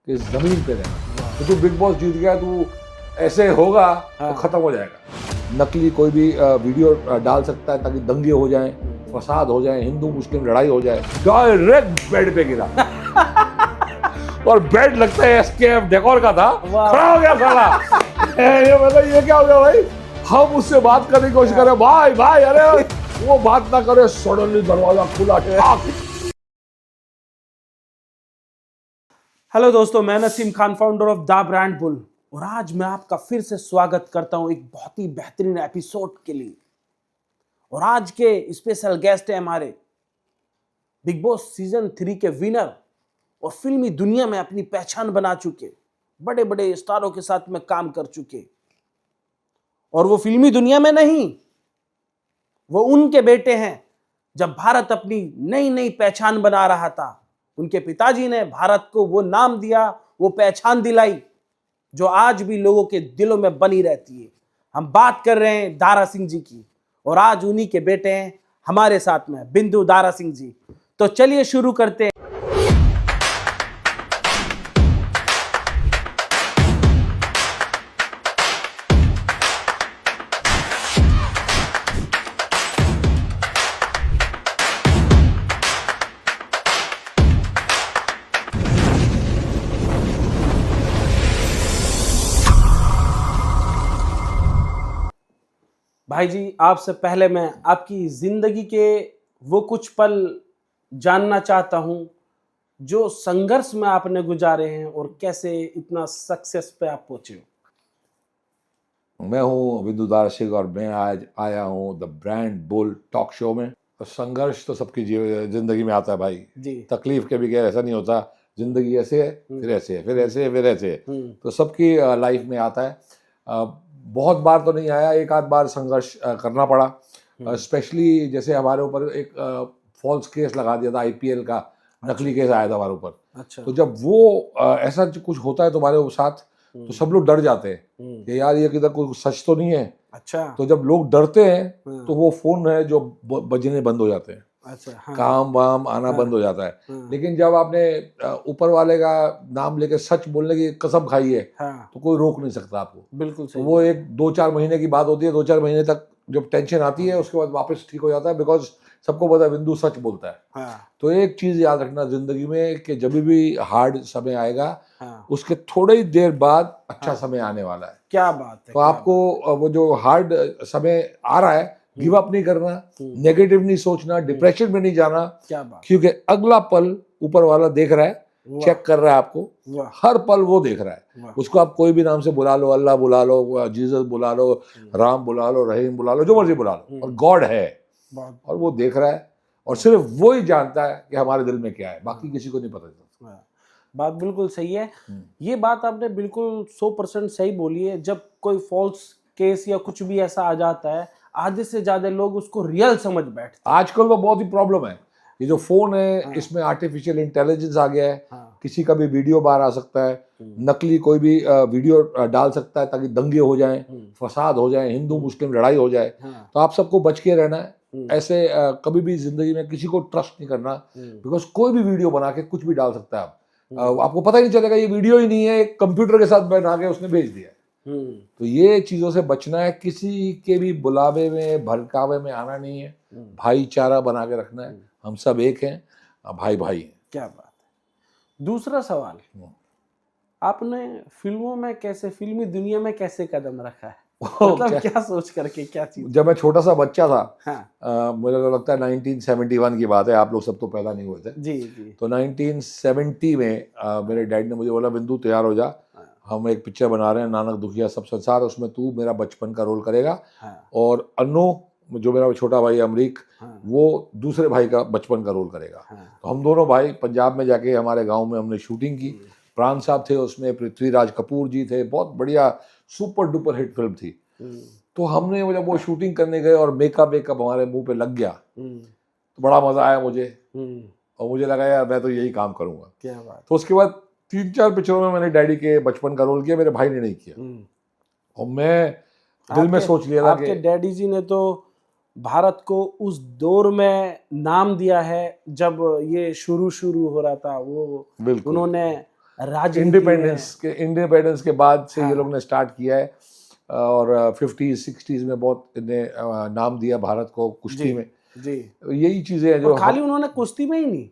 कि जमीन पे रहना। तो तू बिग बॉस जीत गया, तू ऐसे होगा तो खत्म हो जाएगा। नकली कोई भी वीडियो डाल सकता है ताकि दंगे हो जाएं, फसाद हो जाए, हिंदू मुस्लिम लड़ाई हो जाए। डायरेक्ट बेड पे गिरा और बेड लगता है एसकेएफ डेकोर का था, खड़ा हो गया साला। ये मतलब ये क्या हो गया भाई? हम उससे बात करने की कोशिश कर रहे हैं, भाई भाई, अरे वो बात ना करे, सडनली दरवाजा खुला। हेलो दोस्तों, मैं Naseem Khan, founder of the brand bull, और आज मैं आपका फिर से स्वागत करता हूं एक बहुत ही बेहतरीन एपिसोड के लिए। और आज के स्पेशल गेस्ट हैं हमारे बिग बॉस सीजन 3 के विनर और फिल्मी दुनिया में अपनी पहचान बना चुके, बड़े बड़े स्टारों के साथ में काम कर चुके। और वो फिल्मी दुनिया में नहीं, वो उनके बेटे हैं। जब भारत अपनी नई नई पहचान बना रहा था, उनके पिताजी ने भारत को वो नाम दिया, वो पहचान दिलाई जो आज भी लोगों के दिलों में बनी रहती है। हम बात कर रहे हैं दारा सिंह जी की, और आज उन्हीं के बेटे हैं हमारे साथ में, बिंदु दारा सिंह जी। तो चलिए शुरू करते हैं। भाई जी, आपसे पहले मैं आपकी जिंदगी के वो कुछ पल जानना चाहता हूं जो संघर्ष में आपने गुजारे हैं और कैसे इतना सक्सेस पे आप पहुंचे हो। मैं हूँ बिंदु दारा सिंह और मैं आज आया हूँ the brand bull talk show में। तो संघर्ष तो सबकी जिंदगी में आता है भाई जी। तकलीफ के बगैर ऐसा नहीं होता। जिंदगी ऐसे है, फिर ऐसे है, फिर ऐसे है, फिर ऐसे है। तो सबकी लाइफ में आता है। बहुत बार तो नहीं आया, एक आध बार संघर्ष करना पड़ा। स्पेशली जैसे हमारे ऊपर एक फॉल्स केस लगा दिया था, आईपीएल का नकली केस आया था हमारे ऊपर। अच्छा। तो जब वो ऐसा कुछ होता है तुम्हारे साथ, तो सब लोग डर जाते हैं कि यार ये किधर कोई सच तो नहीं है। अच्छा। तो जब लोग डरते हैं तो वो फोन है जो बजने बंद हो जाते हैं। अच्छा। हाँ। काम वाम आना बंद हो जाता है। लेकिन जब आपने ऊपर वाले का नाम लेके सच बोलने की कसम खाई है, तो कोई रोक नहीं सकता आपको। बिल्कुल सही। तो वो एक 2-4 महीने की बात होती है। 2-4 महीने तक जब टेंशन आती है, उसके बाद वापस ठीक हो जाता है, बिकॉज सबको पता है बिंदु सच बोलता है। तो एक चीज याद रखना जिंदगी में कि जब भी हार्ड समय आएगा, उसके थोड़ी ही देर बाद अच्छा समय आने वाला है। क्या बात है। तो आपको वो जो हार्ड समय आ रहा है, गिव अप नहीं करना, नेगेटिव नहीं सोचना, डिप्रेशन में नहीं जाना। क्या बात। क्योंकि अगला पल ऊपर वाला देख रहा है, चेक कर रहा है आपको। हर पल वो देख रहा है। उसको आप कोई भी नाम से बुला लो, अल्लाह बुला लो, जीसस बुला लो, राम बुला लो, रहीम बुला लो, जो मर्जी बुला लो, और गॉड है और वो देख रहा है। और सिर्फ वो ही जानता है कि हमारे दिल में क्या है, बाकी किसी को नहीं पता चलता। बात बिल्कुल सही है। ये बात आपने बिल्कुल 100% सही बोली है। जब कोई फॉल्स केस या कुछ भी ऐसा आ जाता है, आधे से ज्यादा लोग उसको रियल समझ बैठते हैं। आजकल वो बहुत ही प्रॉब्लम है। ये जो फोन है, इसमें आर्टिफिशियल इंटेलिजेंस आ गया है। किसी का भी वीडियो बाहर आ सकता है, नकली कोई भी वीडियो डाल सकता है ताकि दंगे हो जाएं, फसाद हो जाए, हिंदू मुस्लिम लड़ाई हो जाए। तो आप सबको बच के रहना है। ऐसे कभी भी जिंदगी में किसी को ट्रस्ट नहीं करना, बिकॉज कोई भी वीडियो बना के कुछ भी डाल सकता है। आपको पता ही नहीं चलेगा ये वीडियो ही नहीं है, एक कंप्यूटर के साथ बना के उसने भेज दिया। तो ये चीजों से बचना है, किसी के भी बुलावे में भड़कावे में आना नहीं है, भाईचारा बना के रखना है। हम सब एक हैं, भाई भाई हैं। क्या बात है। दूसरा सवाल, आपने फिल्मों में कैसे, फिल्मी दुनिया में कैसे कदम रखा है? मतलब क्या सोच करके, क्या चीज? जब मैं छोटा सा बच्चा था, मुझे तो लगता है 1971 की बात है, आप लोग सब तो पैदा नहीं हुए थे। जी जी। तो 1970 में मेरे डैड ने मुझे बोला, बिंदु तैयार हो जा, हम एक पिक्चर बना रहे हैं, नानक दुखिया सब संसार, उसमें तू मेरा बचपन का रोल करेगा। और अन्नू, जो मेरा छोटा भाई अमरीक, वो दूसरे भाई का बचपन का रोल करेगा। तो हम दोनों भाई पंजाब में जाके हमारे गांव में हमने शूटिंग की। प्राण साहब थे उसमें, पृथ्वीराज कपूर जी थे, बहुत बढ़िया सुपर डुपर हिट फिल्म थी। तो हमने जब वो शूटिंग करने गए और मेकअप हमारे मुंह पे लग गया, तो बड़ा मजा आया मुझे, और मुझे लगा यार मैं तो यही काम करूंगा। क्या बात। तो उसके बाद 3-4 पिक्चरों में मैंने डैडी के बचपन का रोल किया, मेरे भाई ने नहीं किया। और मैं दिल में सोच लिया था कि आपके डैडी जी ने तो भारत को उस दौर में नाम दिया है जब ये शुरू हो रहा था। वो उन्होंने इंडिपेंडेंस के बाद से ये लोग ने स्टार्ट किया है और 50s 60s में बहुत इन्हें नाम दिया भारत को कुश्ती में। जी यही चीजें हैं जो खाली उन्होंने कुश्ती में ही नहीं,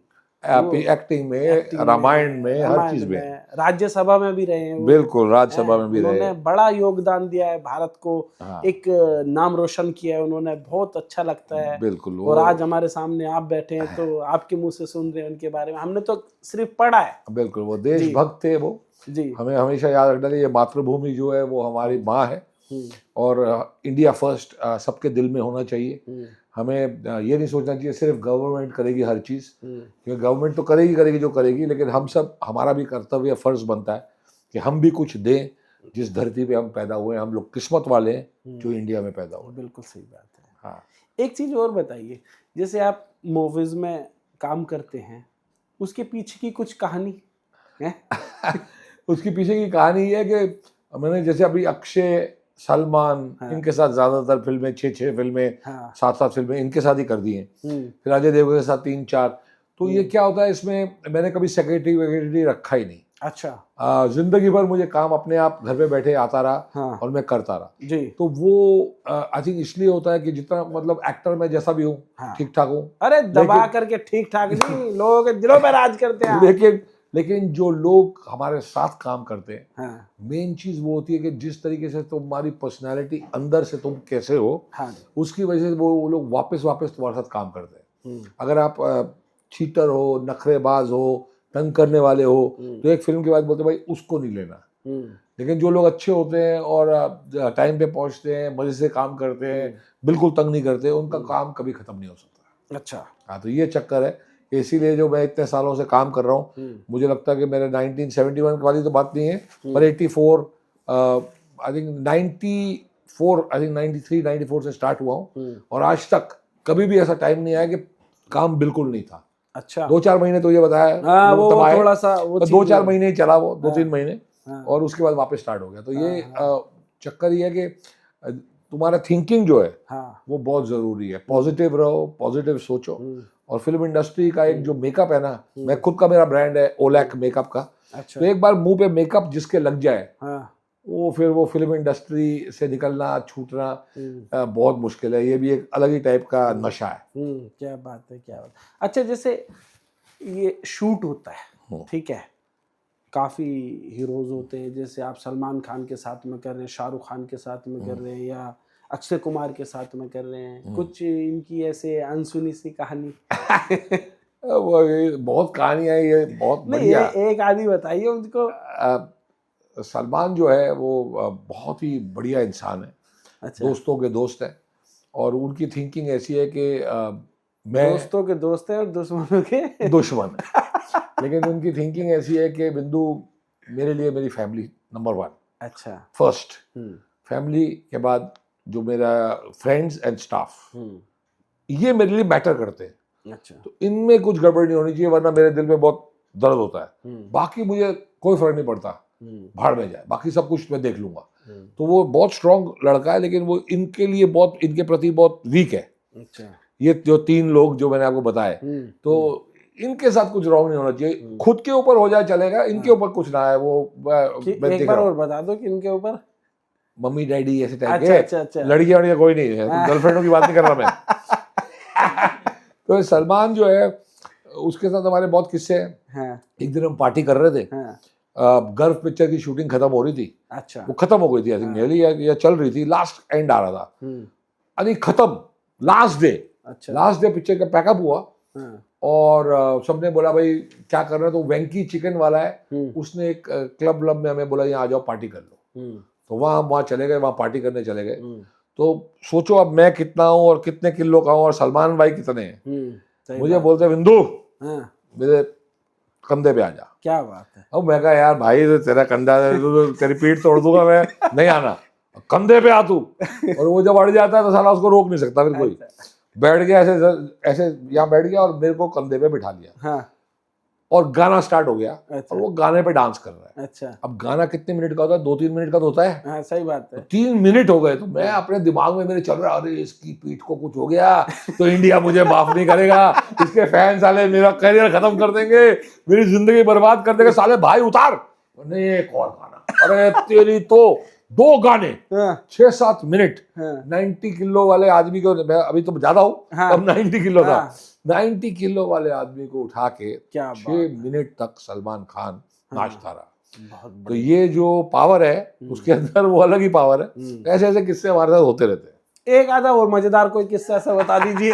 एक्टिंग में, रामायण में, हर चीज में, राज्यसभा में भी रहे हैं वो। बिल्कुल राज्यसभा में भी रहे। उन्होंने बड़ा योगदान दिया है भारत को, हाँ। एक नाम रोशन किया है उन्होंने, बहुत अच्छा लगता है। बिल्कुल। और आज हमारे सामने आप बैठे हैं तो आपके मुंह से सुन रहे हैं उनके बारे में, हमने तो सिर्फ पढ़ा है। बिल्कुल, वो देशभक्त थे वो। जी हमें हमेशा याद रखना चाहिए, मातृभूमि जो है वो हमारी माँ है और इंडिया फर्स्ट सबके दिल में होना चाहिए। हमें ये नहीं सोचना चाहिए सिर्फ गवर्नमेंट करेगी हर चीज़, क्योंकि गवर्नमेंट तो करेगी जो करेगी, लेकिन हम सब, हमारा भी कर्तव्य फर्ज बनता है कि हम भी कुछ दें। जिस धरती पे हम पैदा हुए हैं, हम लोग किस्मत वाले हैं जो इंडिया में पैदा हुए। बिल्कुल सही बात है। हाँ, एक चीज़ और बताइए, जैसे आप मूवीज़ में काम करते हैं, उसके पीछे की कुछ कहानी है? उसके पीछे की कहानी ये है कि मैंने जैसे अभी अक्षय, सलमान, इनके साथ ज्यादातर फिल्में, 6 फिल्में, 7 फिल्में इनके साथ ही कर दी हैं। फिर अजय देवगन के साथ 3-4। तो ये क्या होता है, इसमें मैंने कभी सेक्रेटरी रखा ही नहीं। अच्छा। जिंदगी भर मुझे काम अपने आप घर पे बैठे आता रहा और मैं करता रहा जी। तो वो आई थिंक इसलिए होता है कि जितना, मतलब एक्टर मैं जैसा भी हूँ, ठीक ठाक हूँ। अरे दबा करके ठीक ठाक नहीं, लोगों के दिलों पे राज करते हैं। लेकिन जो लोग हमारे साथ काम करते हैं, मेन चीज वो होती है कि जिस तरीके से तुम्हारी पर्सनालिटी अंदर से तुम कैसे हो, उसकी वजह से वो लोग वापस तुम्हारे साथ काम करते हैं। अगर आप चीटर हो, नखरेबाज हो, तंग करने वाले हो, तो एक फिल्म के बाद बोलते भाई उसको नहीं लेना। लेकिन जो लोग अच्छे होते हैं और टाइम पे पहुंचते हैं, मजे से काम करते हैं, बिल्कुल तंग नहीं करते, उनका काम कभी खत्म नहीं हो सकता। अच्छा। हाँ, तो ये चक्कर है। इसीलिए जो मैं इतने सालों से काम कर रहा हूँ, मुझे लगता है कि मेरे 1971 वाली तो बात नहीं है, पर 84 आई थिंक 93 94 से स्टार्ट हुआ हूँ और आज तक कभी भी ऐसा टाइम नहीं आया कि काम बिल्कुल नहीं था। अच्छा। 2-4 महीने तो ये बताया, वो थोड़ा सा 2-4 महीने ही चला वो, 2-3 महीने, और उसके बाद वापस स्टार्ट हो गया। तो ये चक्कर ये है कि तुम्हारा थिंकिंग जो है वो बहुत जरूरी है। पॉजिटिव रहो, पॉजिटिव सोचो। और फिल्म इंडस्ट्री का एक जो मेकअप है ना, मैं खुद का, मेरा ब्रांड है ओलैक मेकअप का। अच्छा। तो एक बार मुंह पे मेकअप जिसके लग जाए, वो फिर वो फिल्म इंडस्ट्री से निकलना, छूटना बहुत मुश्किल है। ये भी एक अलग ही टाइप का नशा है। क्या बात है, क्या बात। अच्छा, जैसे ये शूट होता है, ठीक है, काफ़ी हीरोज होते हैं, जैसे आप सलमान खान के साथ में कर रहे हैं, शाहरुख खान के साथ में कर रहे हैं, या अक्षय कुमार के साथ में कर रहे हैं, कुछ इनकी ऐसे अनसुनी सी कहानी? वो बहुत कहानियां, ये बहुत बढ़िया। एक आदमी बताइए उनको। सलमान जो है वो बहुत ही बढ़िया इंसान है। अच्छा। दोस्तों के दोस्त है और उनकी थिंकिंग ऐसी है कि मैं, दोस्तों के दोस्त है और दुश्मनों के दुश्मन है। लेकिन उनकी थिंकिंग ऐसी है कि बिंदु, मेरे लिए मेरी फैमिली नंबर 1। अच्छा। फर्स्ट फैमिली के बाद जो मेरा फ्रेंड्स एंड स्टाफ, ये मेरे लिए मैटर करते हैं। अच्छा। तो इनमें कुछ गड़बड़ नहीं होनी चाहिए, वरना मेरे दिल में बहुत दर्द होता है। बाकी मुझे कोई फर्क नहीं पड़ता, भाड़ में जाए, बाकी सब कुछ मैं देख लूंगा। तो वो बहुत स्ट्रांग लड़का है, लेकिन वो इनके लिए बहुत, इनके प्रति बहुत वीक है। अच्छा। ये जो 3 लोग जो मैंने आपको बताए, तो इनके साथ कुछ रॉन्ग नहीं होना चाहिए। खुद के ऊपर हो जाए चलेगा, इनके ऊपर कुछ ना है। वो एक बार और बता दो कि इनके ऊपर मम्मी डैडी ऐसे टाइप के। अच्छा। लड़कियां वड़ियां कोई नहीं है, गर्लफ्रेंडों की बात नहीं कर रहा मैं। तो सलमान जो है, उसके साथ हमारे बहुत किस्से हैं। एक दिन हम पार्टी कर रहे थे, गर्व पिक्चर की शूटिंग खत्म हो रही थी। अच्छा। वो खत्म हो गई थी, आई थिंक नेली, या चल रही थी, लास्ट एंड आ रहा था, अरे खत्म, लास्ट डे। अच्छा। लास्ट डे पिक्चर का पैकअप हुआ और सबने बोला भाई क्या कर रहे हो, तो वेंकी चिकन वाला है, उसने एक क्लब में हमें बोला यहाँ आ जाओ पार्टी कर लो। तो वहाँ चले गए, वहाँ पार्टी करने चले गए। तो सोचो अब मैं कितना हूँ और कितने किलो का हूँ और सलमान भाई कितने हैं। मुझे बोलते बिंदु मेरे कंधे पे आ जा। क्या बात है। अब मैं कहा यार भाई तेरा कंधा, तेरी पीठ तोड़ दूंगा मैं, नहीं आना, कंधे पे आ तू। और वो जब अड़ जाता है तो साला उसको रोक नहीं सकता फिर कोई। बैठ गया ऐसे यहाँ बैठ गया और मेरे को कंधे पे बिठा लिया। और गाना स्टार्ट हो गया अच्छा। और वो गाने पे डांस कर रहा है। अच्छा। अब गाना कितने मिनट का होता है? 2-3 मिनट का तो होता है। हाँ, सही बात है। 3 मिनट हो गए तो मैं अपने दिमाग में मेरे चल रहा, अरे इसकी पीठ को कुछ हो गया तो इंडिया मुझे माफ नहीं करेगा, इसके फैंस साले मेरा करियर खत्म कर देंगे, मेरी जिंदगी बर्बाद कर देंगे साले, भाई उतार। नहीं, एक और गाना, अरे तेरी तो 2 गाने हाँ, 6-7 मिनट। हाँ, 90 किलो वाले आदमी को, मैं अभी तो ज्यादा हूँ, हाँ, तब 90 किलो था, हाँ। 90 किलो वाले आदमी को उठा के क्या 6 मिनट तक सलमान खान नाचता रहा। बहुत तो बढ़िया। ये जो पावर है उसके अंदर वो अलग ही पावर है। ऐसे ऐसे किस्से हमारे साथ होते रहते हैं। एक आधा और मजेदार कोई किस्सा ऐसा बता दीजिए।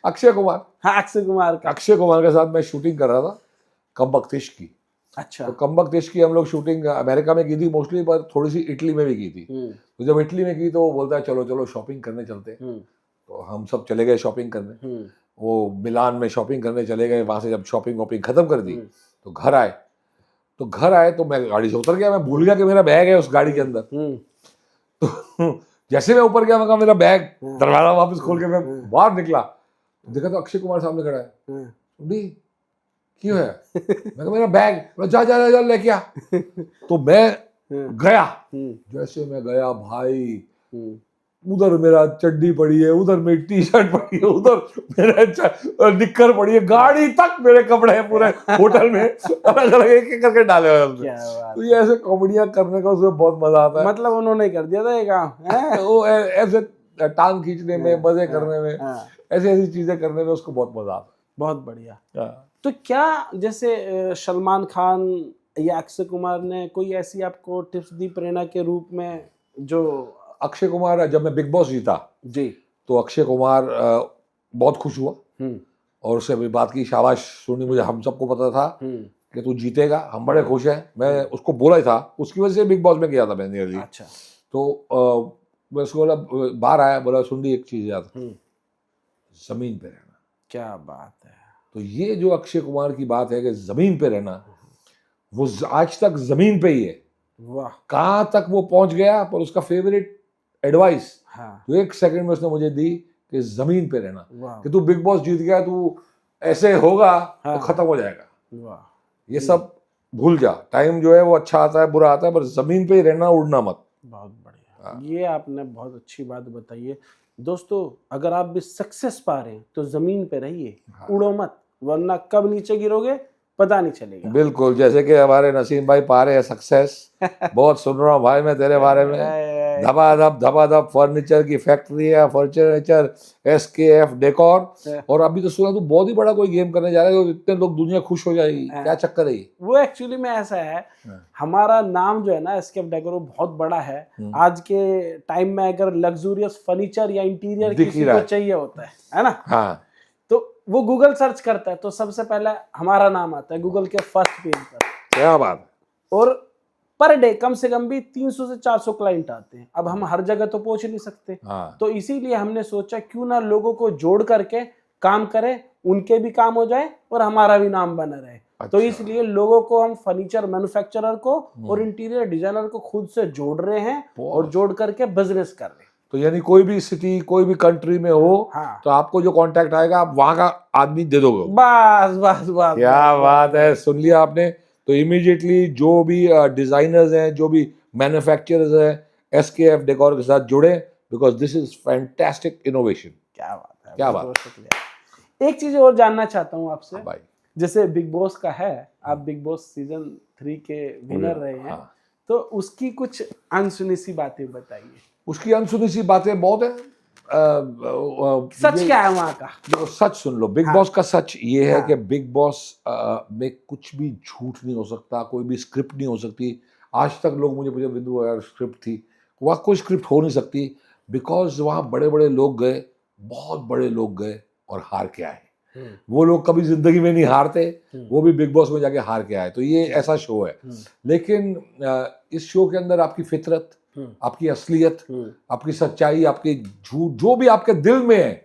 अक्षय कुमार, हाँ, अक्षय कुमार का। अक्षय कुमार के साथ मैं शूटिंग कर रहा था कम बख्तिश की। अच्छा। तो कम बख्तिश की हम लोग शूटिंग अमेरिका में की थी मोस्टली, पर थोड़ी सी इटली में भी की थी। तो जब इटली में की तो वो बोलता है चलो चलो शॉपिंग करने चलते हैं। तो हम सब चले गए शॉपिंग करने। वो मिलान में शॉपिंग करने चले गए। वहां से जब शॉपिंग वॉपिंग खत्म कर दी तो घर आए। तो मैं गाड़ी से उतर गया, मैं भूल गया कि मेरा बैग है उस गाड़ी के अंदर। तो जैसे मैं ऊपर गया, मैं कहा मेरा बैग, दरवाजा वापस खोल के मैं बाहर निकला, देखा तो अक्षय कुमार सामने खड़ा है। सुनी क्यों है? मैं कहा मेरा बैग। बोला जा जा जा लेके आ। तो मैं गया, जैसे मैं गया भाई, उधर मेरा चड्डी पड़ी है, उधर मेरी टी शर्ट पड़ी है, उधर मेरा निक्कर पड़ी है, गाड़ी तक मेरे कपड़े हैं पूरे होटल में अलग अलग एक एक करके डाले हुए हमने। तो ये ऐसे कॉमेडियां करने का उसमें बहुत मजा आता है। मतलब उन्होंने कर दिया था ये काम। वो ऐसे टांग खींचने में, मजे करने में, ऐसी ऐसी चीजें करने में उसको बहुत मजा आता है। बहुत बढ़िया। तो क्या जैसे सलमान खान या अक्षय कुमार ने कोई ऐसी आपको टिप्स दी प्रेरणा के रूप में? जो अक्षय कुमार, जब मैं बिग बॉस जीता जी, तो अक्षय कुमार बहुत खुश हुआ और उससे अभी बात की, शाबाश सुनी। मुझे, हम सबको पता था कि तू जीतेगा, हम बड़े खुश हैं। मैं उसको बोला ही था, उसकी वजह से बिग बॉस में गया था मैं नियरली। अच्छा। तो मैं उसको बोला, बाहर आया, बोला सुन ली एक चीज याद, जमीन पे रहना। क्या बात है। तो ये जो अक्षय कुमार की बात है कि जमीन पे रहना, वो आज तक जमीन पे ही है। वाह। कहाँ तक वो पहुंच गया, पर उसका फेवरेट एडवाइस तो 1 सेकंड में उसने मुझे दी कि जमीन पे रहना, कि तू बिग बॉस जीत गया, तू ऐसे होगा तो खत्म हो जाएगा। वाह। ये सब भूल जा, टाइम जो है वो अच्छा आता है बुरा आता है, पर जमीन पे ही रहना, उड़ना मत। बहुत बढ़िया। ये आपने बहुत अच्छी बात बताई है। दोस्तों, अगर आप भी सक्सेस पा रहे हैं तो जमीन पे रहिए, उड़ो मत, वरना कब नीचे गिरोगे पता नहीं चलेगा। बिल्कुल, जैसे कि हमारे नसीम भाई पा रहे हैं सक्सेस। बहुत सुन रहा हूँ भाई मैं तेरे बारे में, धबाधब फर्नीचर की फैक्ट्री है, फर्नीचर SKF डेकोर। और अभी तो सुना तू बहुत ही बड़ा कोई गेम करने जा रहा है, इतने लोग, दुनिया खुश हो जाएगी, क्या चक्कर है ये? वो एक्चुअली में ऐसा है, हमारा नाम जो है ना SKF डेकोर बहुत बड़ा है। आज के टाइम में अगर लग्जूरियस फर्नीचर या इंटीरियर किसी को चाहिए होता है ना, हाँ, तो वो गूगल सर्च करता है तो सबसे पहले हमारा नाम आता है गूगल के फर्स्ट पेज पर। क्या बात है। और पर डे कम से कम भी 300 से 400 क्लाइंट आते हैं। अब हम हर जगह तो पहुंच नहीं सकते, तो इसीलिए हमने सोचा क्यों ना लोगों को जोड़ करके काम करें, उनके भी काम हो जाए और हमारा भी नाम बना रहे। अच्छा। तो इसलिए लोगों को हम फर्नीचर मैन्युफैक्चरर को और इंटीरियर डिजाइनर को खुद से जोड़ रहे हैं और जोड़ करके बिजनेस कर रहे हैं। तो यानी कोई भी सिटी, कोई भी कंट्री में हो, हाँ, तो आपको जो कांटेक्ट आएगा आप वहां का आदमी दे दोगे। बस बस बस। क्या बात है, सुन लिया आपने। तो इमीडिएटली जो भी डिजाइनर्स हैं, जो भी मैन्युफैक्चरर्स हैं, SKF डेकोर के साथ जुड़े, because this is fantastic innovation. क्या बात है, क्या बात। एक चीज और जानना चाहता हूँ आपसे। भाई, जैसे बिग बॉस का है, आप बिग बॉस सीजन 3 के विनर रहे हैं, तो उसकी कुछ अनसुनी सी बातें बताइए। उसकी अनसुनी सी बातें बहुत है। सच क्या है वहां का? देखो, सच सुन लो। बिग बॉस का सच ये है कि बिग बॉस में कुछ भी झूठ नहीं हो सकता, कोई भी स्क्रिप्ट नहीं हो सकती। आज तक लोग मुझे पूछे बिंदु यार स्क्रिप्ट थी, वहाँ कोई स्क्रिप्ट हो नहीं सकती, बिकॉज वहाँ बड़े बड़े लोग गए, बहुत बड़े लोग गए और हार के आए। वो लोग कभी जिंदगी में नहीं हारते, वो भी बिग बॉस में जाके हार के आए। तो ये ऐसा शो है। लेकिन इस शो के अंदर आपकी फितरत, आपकी असलियत, आपकी सच्चाई, आपकी झूठ, जो भी आपके दिल में है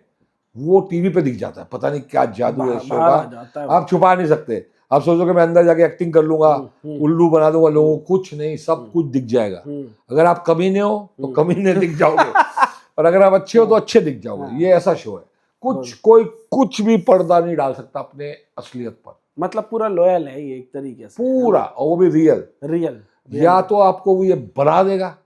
वो टीवी पे दिख जाता है। पता नहीं क्या जादू है शो का, आप छुपा नहीं सकते। आप सोचो कि मैं अंदर जाके एक्टिंग कर लूंगा, उल्लू बना दूंगा लोगों को, कुछ नहीं, सब कुछ दिख जाएगा। अगर आप कमीने हो तो कमीने दिख जाओगे, और अगर आप अच्छे हो तो अच्छे दिख जाओगे। ये ऐसा शो है, कुछ भी पर्दा नहीं डाल सकता अपने असलियत पर। मतलब पूरा लॉयल है ये एक तरीके से, पूरा, और वो भी रियल। रियल या तो आपको वो ये बना देगा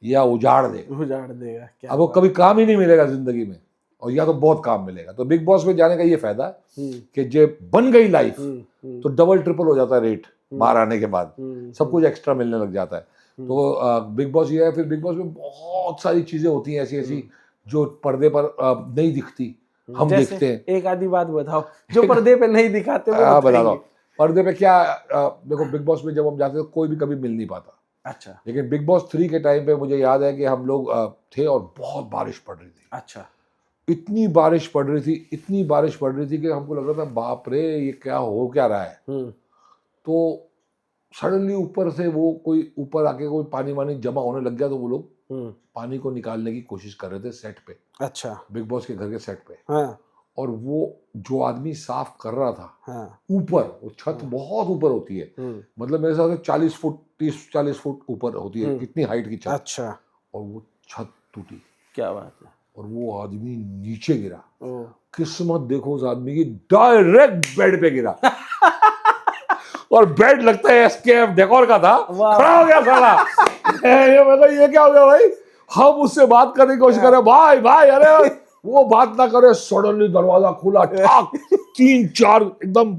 या उजाड़ देगा। उजाड़ देगा। क्या अब वो कभी काम ही नहीं मिलेगा जिंदगी में, और या तो बहुत काम मिलेगा। तो बिग बॉस में जाने का ये फायदा है कि जो बन गई लाइफ तो डबल ट्रिपल हो जाता है रेट बाहर आने के बाद, सब कुछ एक्स्ट्रा मिलने लग जाता है। तो बिग बॉस ये है। फिर बिग बॉस में बहुत सारी चीजें होती हैं ऐसी ऐसी जो पर्दे पर नहीं दिखती, हम जैसे देखते हैं। एक आधी बात बताओ जो पर्दे पे नहीं दिखाते वो बता बताएंगे। दो पर्दे पे क्या। देखो बिग बॉस में जब हम जाते थे कोई भी कभी मिल नहीं पाता, अच्छा लेकिन बिग बॉस 3 के टाइम पे मुझे याद है कि हम लोग थे और बहुत बारिश पड़ रही थी। अच्छा इतनी बारिश पड़ रही थी, इतनी बारिश पड़ रही थी कि हमको लग रहा था बाप रे ये क्या हो क्या रहा है। तो सडनली ऊपर से वो कोई ऊपर आके कोई पानी वानी जमा होने लग गया, तो वो लोग पानी को निकालने की कोशिश कर रहे थे सेट पे, अच्छा बिग बॉस के घर के सेट पे। हाँ और वो जो आदमी साफ कर रहा था हाँ ऊपर, वो छत बहुत ऊपर होती है, मतलब मेरे हिसाब से 40 फुट 30-40 फुट ऊपर होती है, इतनी हाइट की छत। अच्छा और वो छत टूटी क्या बात है। और वो आदमी नीचे गिरा। ओ किस्मत देखो उस आदमी की, डायरेक्ट बेड पे गिरा। और बेड लगता है एसकेएफ डेकोर का था, खड़ा हो गया साला। ये मतलब ये क्या हो गया भाई। हम उससे बात करने की कोशिश कर रहे, भाई भाई, अरे वो बात ना करे। सडनली दरवाजा खुला, ठाक 3-4 एकदम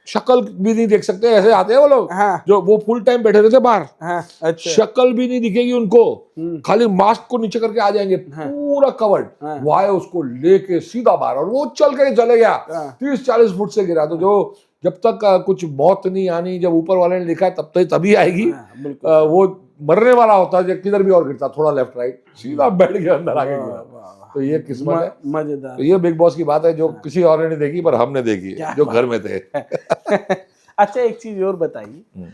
शक्ल भी नहीं देख सकते, ऐसे आते हैं वो लोग। हाँ। जो वो फुल टाइम बैठे रहते बाहर, हाँ, अच्छा। शक्ल भी नहीं दिखेगी उनको, खाली मास्क को नीचे करके आ जाएंगे, पूरा कवर्ड। वो आए, उसको लेके सीधा बाहर, और वो चल के चले गया। 30-40 फुट से गिरा। तो जो जब तक कुछ मौत नहीं आनी, जब ऊपर वाले ने लिखा है तब तक तभी आएगी। वो मरने वाला होता है किधर भी और गिरता, थोड़ा लेफ्ट राइट, सीधा बैठ के अंदर आके गिरा। तो ये किस्मत है, मजेदार। तो ये बिग बॉस की बात है जो किसी और ने नहीं देखी, पर हमने देखी, जो घर में थे। अच्छा एक चीज और बताइए,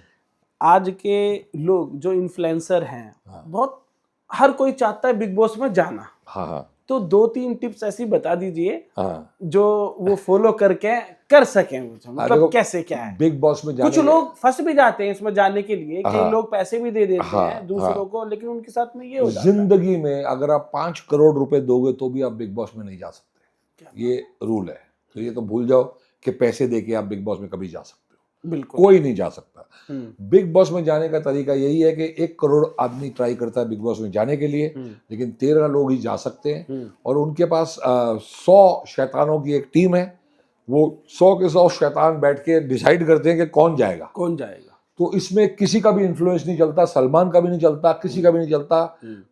आज के लोग जो इन्फ्लुएंसर हैं, बहुत हर कोई चाहता है बिग बॉस में जाना। हाँ हाँ। तो 2-3 टिप्स ऐसी बता दीजिए हाँ। जो वो फॉलो करके कर सकें, मतलब कैसे क्या है बिग बॉस में जाने। कुछ लोग फंस भी जाते हैं इसमें जाने के लिए, कई लोग पैसे भी दे देते हैं दूसरों को, लेकिन उनके साथ में ये हो जाता है। जिंदगी में अगर आप 5 करोड़ रुपए दोगे तो भी आप बिग बॉस में नहीं जा सकते, ये रूल है। तो ये तो भूल जाओ कि पैसे देके आप बिग बॉस में कभी जा सकते हो, बिल्कुल कोई नहीं जा सकता। बिग बॉस में जाने का तरीका यही है कि 1 करोड़ आदमी ट्राई करता है बिग बॉस में जाने के लिए, लेकिन 13 लोग ही जा सकते हैं। और उनके पास 100 शैतानों की एक टीम है। वो 100 के 100 शैतान बैठ के डिसाइड करते हैं कि कौन जाएगा। तो इसमें किसी का भी इन्फ्लुएंस नहीं चलता, सलमान का भी नहीं चलता, किसी का भी नहीं चलता।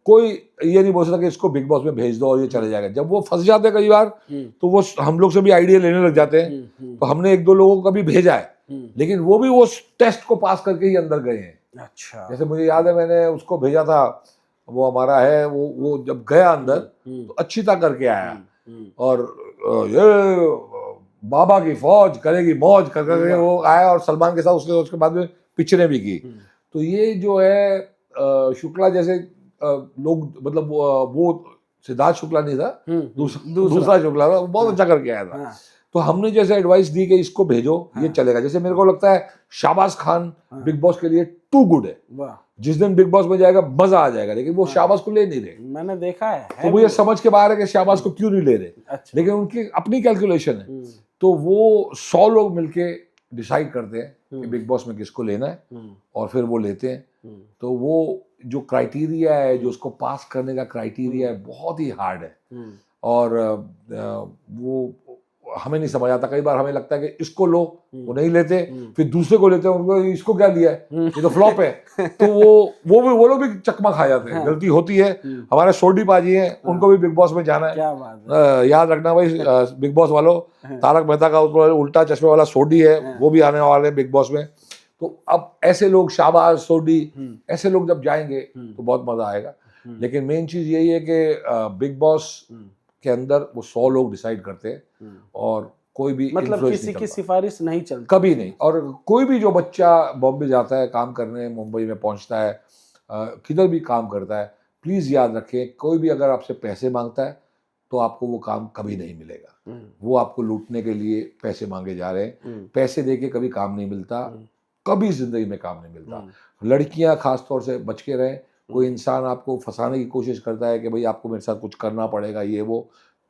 कोई ये नहीं बोल सकता कि इसको बिग बॉस में भेज दो और ये चले जाएगा। जब वो फंस जाते हैं कई बार, तो वो हम लोग से भी आइडिया लेने लग जाते हैं। तो हमने 1-2 लोगों को भी भेजा है, लेकिन वो भी वो टेस्ट को पास करके ही अंदर गए हैं। अच्छा। जैसे मुझे याद है, मैंने उसको भेजा था, वो हमारा है, वो जब गया अंदर तो अच्छी तरह करके आया, और ये बाबा की फौज करेगी मौज करके वो आया, और सलमान के साथ उसके बाद में पिक्चरें भी की। तो ये जो है शुक्ला जैसे लोग, मतलब वो सिद्धार्थ शुक्ला नहीं था, दूसरा शुक्ला था, बहुत अच्छा करके आया था। तो हमने जैसे एडवाइस दी कि इसको भेजो, ये चलेगा। जैसे मेरे को लगता है शाबाश खान बिग बॉस के लिए टू गुड है। जिस दिन बिग बॉस में जाएगा मजा आ जाएगा, लेकिन वो शाबाश को ले नहीं रहे। मैंने देखा है तो मुझे समझ के बाहर है कि शाबाश को क्यों नहीं ले रहे। लेकिन उनकी अपनी कैलकुलेशन है। तो वो 100 लोग मिलके डिसाइड करते हैं कि बिग बॉस में किसको लेना है, और फिर वो लेते हैं। तो वो जो क्राइटेरिया है, जो उसको पास करने का क्राइटेरिया है, बहुत ही हार्ड है। और वो हमें नहीं समझ आता। कई बार हमें लगता है कि इसको लो, वो नहीं लेते, फिर दूसरे को लेते हैं, उनको इसको क्या दिया है, ये तो फ्लॉप है। तो वो लोग भी चकमा खा जाते हैं। गलती होती है। हमारे सोडी पाजी हैं, उनको भी बिग बॉस में जाना है। क्या बात है। याद रखना भाई, बिग बॉस वालों, तारक मेहता का उल्टा चश्मे वाला सोडी है, वो भी आने वाले हैं बिग बॉस में। तो अब ऐसे लोग, शाबाश सोडी, ऐसे लोग जब जाएंगे तो बहुत मजा आएगा। लेकिन मेन चीज यही है कि बिग बॉस के अंदर वो 100 लोग डिसाइड करते हैं, और कोई भी मतलब किसी की सिफारिश नहीं चलती, कभी नहीं। और कोई भी जो बच्चा बॉम्बे जाता है काम करने, मुंबई में पहुंचता है, किधर भी काम करता है, प्लीज याद रखें, कोई भी अगर आपसे पैसे मांगता है तो आपको वो काम कभी नहीं मिलेगा। वो आपको लूटने के लिए पैसे मांगे जा रहे हैं। पैसे देके कभी काम नहीं मिलता, कभी जिंदगी में काम नहीं मिलता। लड़कियां खास तौर से बच के रहें। कोई इंसान आपको फंसाने की कोशिश करता है कि भाई आपको मेरे साथ कुछ करना पड़ेगा, ये वो,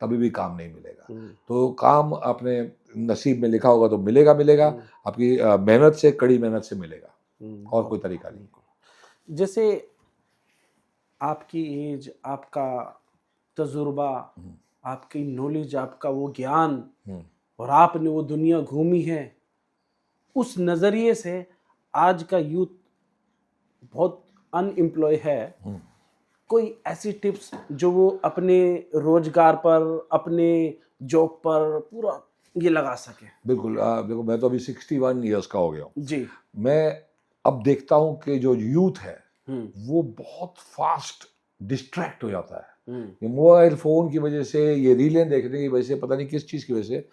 तभी भी काम नहीं मिलेगा। तो काम अपने नसीब में लिखा होगा तो मिलेगा मिलेगा, आपकी मेहनत से, कड़ी मेहनत से मिलेगा, और कोई तरीका नहीं। जैसे आपकी एज, आपका तजुर्बा, आपकी नॉलेज, आपका वो ज्ञान, और आपने वो दुनिया घूमी है, उस नज़रिए से आज का यूथ बहुत अनएम्प्लॉय है, कोई ऐसी टिप्स जो वो अपने रोजगार पर, अपने जॉब पर पूरा ये लगा सके? बिल्कुल, देखो मैं तो अभी 61 ईयर्स का हो गया हूँ। जी। मैं अब देखता हूँ कि जो यूथ है वो बहुत फास्ट डिस्ट्रैक्ट हो जाता है, ये मोबाइल फोन की वजह से, ये रीलें देखने की वजह से, पता नहीं किस चीज की वजह से,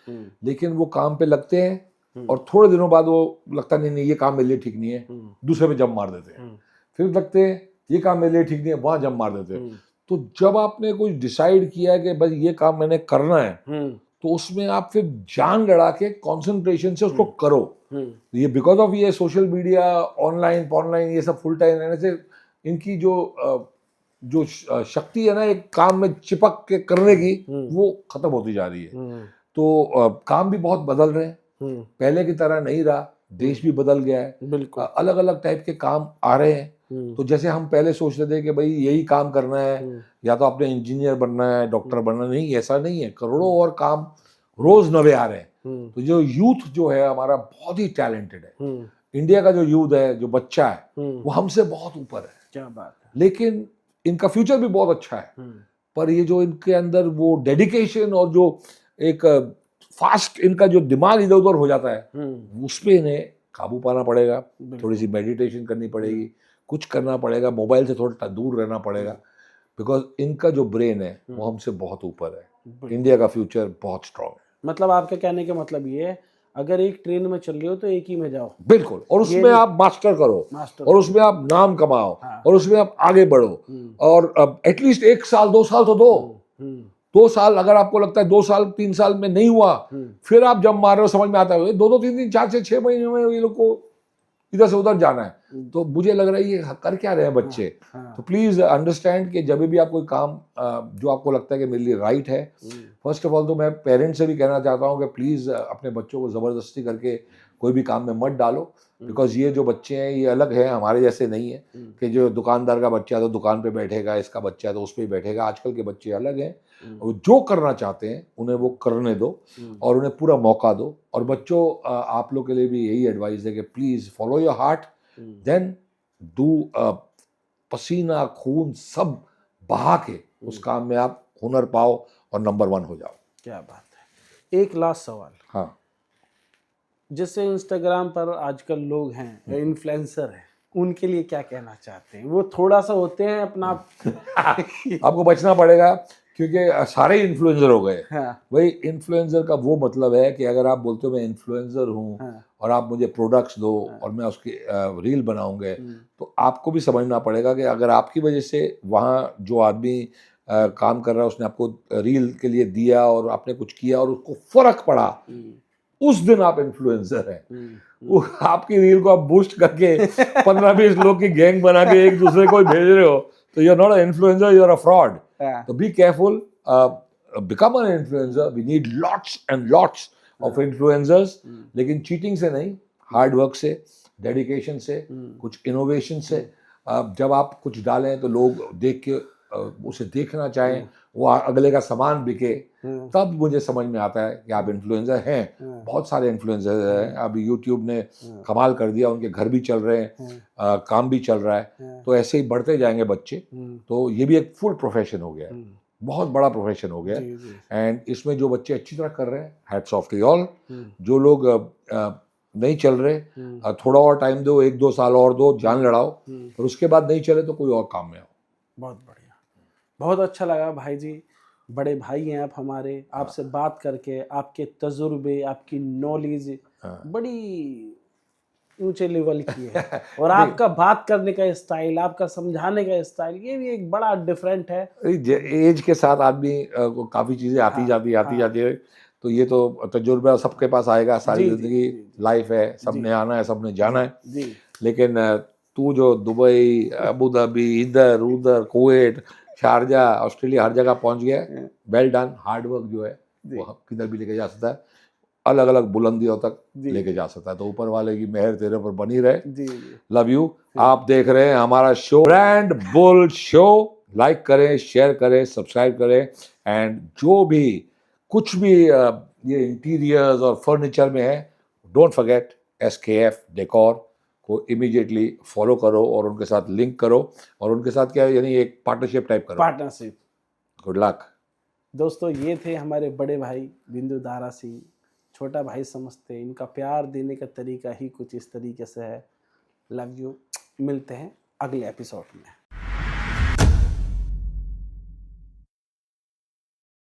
लेकिन वो काम पे लगते हैं और थोड़े दिनों बाद वो लगता नहीं नहीं ये काम मेरे लिए ठीक नहीं है, दूसरे पे जंप मार देते हैं। फिर लगते हैं ये काम मेरे लिए ठीक नहीं है, वहां जंप मार देते हैं। तो जब आपने कुछ डिसाइड किया है कि भाई ये काम मैंने करना है, तो उसमें आप फिर जान लड़ा के कंसंट्रेशन से उसको करो। ये बिकॉज ऑफ ये सोशल मीडिया, ऑनलाइन ये सब फुल टाइम रहने से इनकी जो शक्ति है ना एक काम में चिपक के करने की, वो खत्म होती जा रही है। तो काम भी बहुत बदल रहे हैं, पहले की तरह नहीं रहा, देश भी बदल गया है, बिल्कुल। अलग अलग टाइप के काम आ रहे हैं। तो जैसे हम पहले सोचते थे कि भाई यही काम करना है, या तो आपने इंजीनियर बनना है, डॉक्टर बनना, नहीं, ऐसा नहीं है, करोड़ों और काम रोज नवे आ रहे हैं। तो जो यूथ जो है हमारा बहुत ही टैलेंटेड है। इंडिया का जो यूथ है, जो बच्चा है, वो हमसे बहुत ऊपर है। क्या बात है। लेकिन इनका फ्यूचर भी बहुत अच्छा है, पर ये जो इनके अंदर वो डेडिकेशन और जो एक फास्ट इनका जो दिमाग इधर उधर हो जाता है, उस पे इन्हें काबू पाना पड़ेगा, थोड़ी सी मेडिटेशन करनी पड़ेगी, कुछ करना पड़ेगा, मोबाइल से थोड़ा दूर रहना पड़ेगा, बिकॉज इनका जो ब्रेन है वो हमसे बहुत ऊपर है। इंडिया का फ्यूचर बहुत स्ट्रांग है। मतलब आपके कहने का मतलब ये है, अगर एक ट्रेन में चल रहे हो तो एक ही में जाओ। बिल्कुल, और उसमें आप मास्टर करो, और उसमें आप नाम कमाओ, और उसमें आप आगे बढ़ो, और एटलीस्ट 1 साल 2 साल तो दो। 2 साल अगर आपको लगता है 2 साल 3 साल में नहीं हुआ, फिर आप जब मार रहे हो, समझ में आता है 2 3 4 से 6 महीने में ये लोग को इधर से उधर जाना है। तो मुझे लग रहा है ये कर क्या रहे हैं बच्चे। तो प्लीज अंडरस्टैंड कि जब भी आप कोई काम जो आपको लगता है कि मेरे लिए राइट है, फर्स्ट ऑफ ऑल तो मैं पेरेंट्स से भी कहना चाहता हूँ कि प्लीज अपने बच्चों को जबरदस्ती करके कोई भी काम में मत डालो, बिकॉज ये जो बच्चे हैं ये अलग है, हमारे जैसे नहीं है कि जो दुकानदार का बच्चा है तो दुकान पे बैठेगा, इसका बच्चा है तो उस पर बैठेगा। आजकल के बच्चे अलग हैं, और जो करना चाहते हैं उन्हें वो करने दो, और उन्हें पूरा मौका दो। और बच्चों, आप लोग के लिए भी यही एडवाइस है कि please follow your heart, then do, पसीना खून सब बहा के उस काम में आप हुनर पाओ और नंबर 1 हो जाओ। क्या बात है। एक लास्ट सवाल। हाँ, जैसे इंस्टाग्राम पर आजकल लोग हैं, इन्फ्लुएंसर हैं, उनके लिए क्या कहना चाहते हैं? वो थोड़ा सा होते हैं अपना आपको बचना पड़ेगा, क्योंकि सारे इन्फ्लुएंसर हो गए। हाँ। भाई इन्फ्लुएंसर का वो मतलब है कि अगर आप बोलते हो मैं इन्फ्लुएंसर हूँ, हाँ। और आप मुझे प्रोडक्ट्स दो, और मैं उसकी रील बनाऊंगे, तो आपको भी समझना पड़ेगा कि अगर आपकी वजह से वहाँ जो आदमी काम कर रहा है उसने आपको रील के लिए दिया और आपने कुछ किया और उसको फर्क पड़ा, उस दिन आप इन्फ्लुएंसर हैं। वो आपकी रील को आप बूस्ट करके 15-20 लोग की गैंग बना के एक दूसरे को भेज रहे हो, तो you are not a influencer, you are a fraud. तो be careful, become an influencer. We need lots and lots of influencers, लेकिन चीटिंग से नहीं, हार्ड वर्क से, डेडिकेशन से, कुछ इनोवेशन से। जब आप कुछ डालें तो लोग देख के उसे देखना चाहें, वो अगले का सामान बिके, तब मुझे समझ में आता है कि आप इन्फ्लुएंसर हैं। बहुत सारे इन्फ्लुएंसर हैं, अभी यूट्यूब ने कमाल कर दिया, उनके घर भी चल रहे हैं, काम भी चल रहा है। तो ऐसे ही बढ़ते जाएंगे बच्चे, तो ये भी एक फुल प्रोफेशन हो गया है, बहुत बड़ा प्रोफेशन हो गया है। एंड इसमें जो बच्चे अच्छी तरह कर रहे हैं, हैट्स ऑफ टू ऑल। जो लोग नहीं चल रहे, थोड़ा और टाइम दो, 1-2 साल और दो, जान लड़ाओ, और उसके बाद नहीं चले तो कोई और काम में आओ। बहुत बढ़िया, बहुत अच्छा लगा भाई जी। बड़े भाई हैं आप हमारे, आपसे बात करके, आपके तजुर्बे, आपकी नॉलेज बड़ी ऊंचे लेवल की है। और आपका बात करने का स्टाइल, आपका समझाने का स्टाइल, ये भी एक बड़ा डिफरेंट है। एज के साथ आदमी को काफ़ी चीज़ें आती जाती है, तो ये तो तजुर्बा सबके पास आएगा, सारी जिंदगी लाइफ है, सबने आना है, सबने जाना है। लेकिन तू जो दुबई, अबू धाबी, इधर उधर, कुवैत, शारजा, ऑस्ट्रेलिया, हर जगह पहुंच गया, वेल डन। हार्ड वर्क जो है वो किधर भी लेके जा सकता है। अलग अलग बुलंदियों तक जी। लेके जा सकता है। तो ऊपर वाले की मेहर तेरे पर बनी रहे। जी जी लव यू। आप देख रहे हैं हमारा show brand bull show. Like करें, शेयर करें, सब्सक्राइब करें। एंड जो भी कुछ भी ये इंटीरियर्स और फर्नीचर में है, डोंट फॉरगेट SKF डेकोर को इमीडिएटली फॉलो करो और उनके साथ लिंक करो और उनके साथ क्या है, यानी एक पार्टनरशिप टाइप करो। पार्टनरशिप। Good luck. दोस्तों ये थे हमारे बड़े भाई बिंदु दारा सिंह। छोटा भाई समझते, इनका प्यार देने का तरीका ही कुछ इस तरीके से है। Love you. मिलते हैं अगले एपिसोड में।